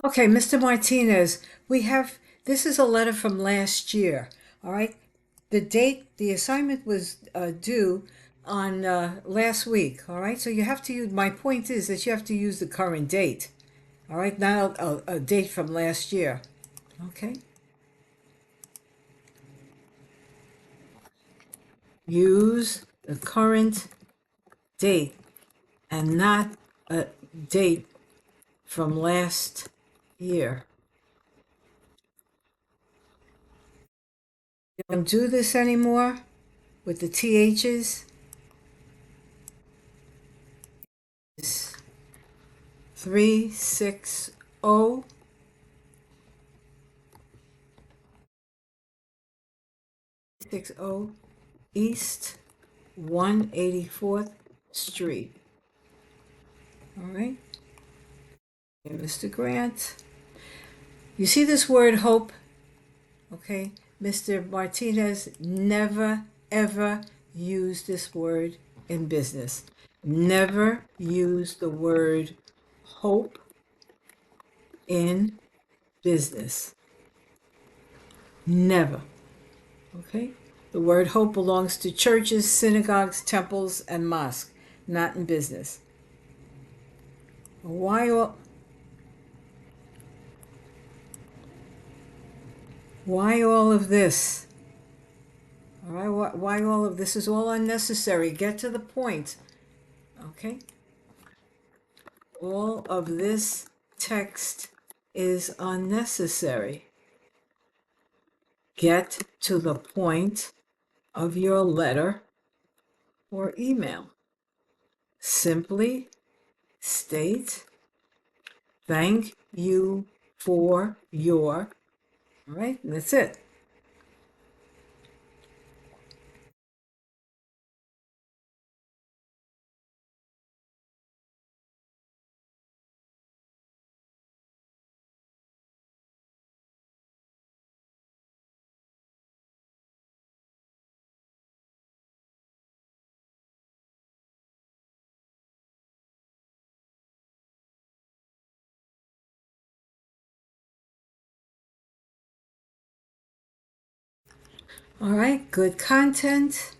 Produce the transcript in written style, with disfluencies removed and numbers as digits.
Okay, Mr. Martinez, this is a letter from last year, all right? The assignment was due on last week, all right? So you have to use, my point is that you have to use the current date, all right? Not a date from last year, okay? Use the current date and not a date from last year. You don't do this anymore with the THs. 360 East 184th Street. All right. Okay, Mr. Grant. You see this word hope? Okay. Mr. Martinez never, ever use this word in business. Never use the word hope in business. Never. Okay? The word hope belongs to churches, synagogues, temples, and mosques, not in business. Why all, why all of this? All right, why all of this is all unnecessary. Get to the point. Okay? All of this text is unnecessary. Get to the point of your letter or email. Simply state, thank you for your, all right, and that's it. All right, good content.